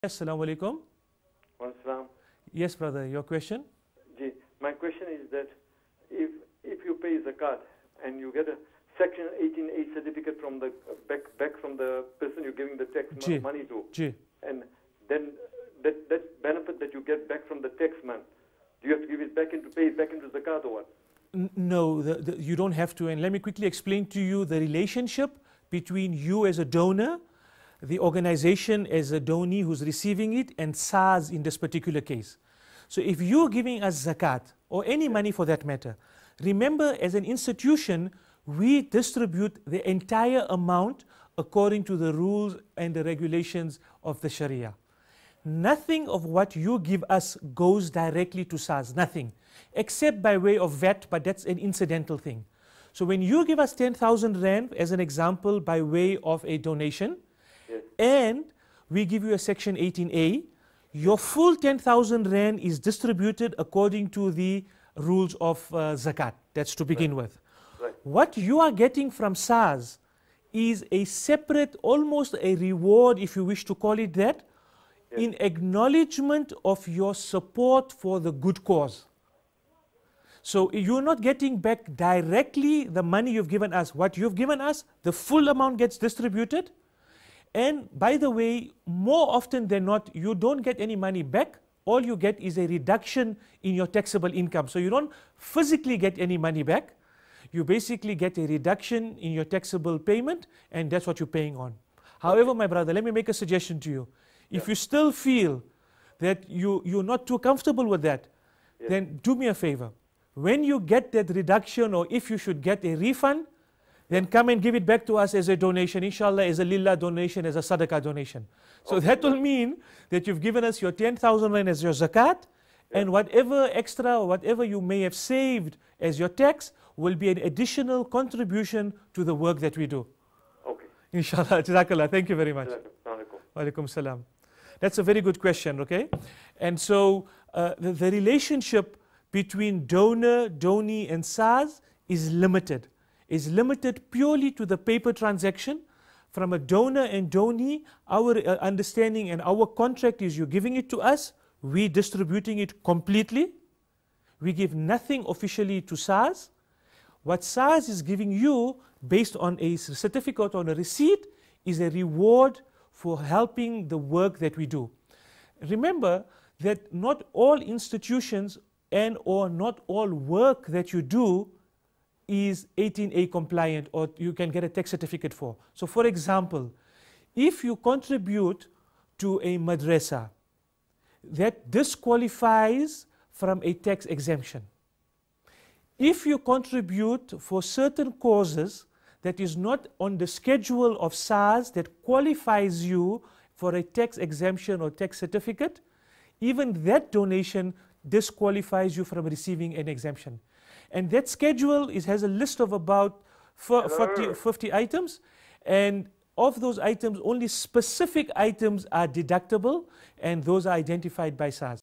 Assalamu alaikum. Assalam. Yes, brother, your question? My question is that if you pay zakat and you get a Section 18A certificate from the back from the person you're giving the tax money to, and then that benefit that you get back from the tax man, do you have to give it back pay it back into zakat or what? No, you don't have to. And let me quickly explain to you the relationship between you as a donor, the organization as a donee who's receiving it, and SARS in this particular case. So if you're giving us zakat, or any money for that matter, remember as an institution, we distribute the entire amount according to the rules and the regulations of the Sharia. Nothing of what you give us goes directly to SARS, nothing, except by way of VAT, but that's an incidental thing. So when you give us 10,000 Rand, as an example, by way of a donation, and we give you a Section 18A, your full 10,000 Rand is distributed according to the rules of zakat. That's to begin with. What you are getting from SARS is a separate, almost a reward, if you wish to call it that, in acknowledgement of your support for the good cause. So you're not getting back directly the money you've given us. What you've given us, the full amount gets distributed. And by the way, more often than not, you don't get any money back. All you get is a reduction in your taxable income. So you don't physically get any money back. You basically get a reduction in your taxable payment, and that's what you're paying on. However, my brother, let me make a suggestion to you. If you still feel that you're not too comfortable with that, then do me a favor. When you get that reduction, or if you should get a refund, then come and give it back to us as a donation, inshallah, as a lillah donation, as a sadaqah donation. So that will mean that you've given us your 10,000 Rand as your zakat, and whatever extra or whatever you may have saved as your tax will be an additional contribution to the work that we do. Okay. Inshallah. Jazakallah. Thank you very much. Wa alaikum salam. That's a very good question, okay? And so the relationship between donor, donee, and SARS is limited. Is limited purely to the paper transaction. From a donor and donee, our understanding and our contract is you're giving it to us, we distributing it completely. We give nothing officially to SARS. What SARS is giving you, based on a certificate, on a receipt, is a reward for helping the work that we do. Remember that not all institutions and or not all work that you do is 18A compliant, or you can get a tax certificate for. So for example, if you contribute to a madrasa, that disqualifies from a tax exemption. If you contribute for certain causes that is not on the schedule of SARS that qualifies you for a tax exemption or tax certificate, even that donation disqualifies you from receiving an exemption. And that schedule has a list of about 50 items, and of those items, only specific items are deductible, and those are identified by SARS.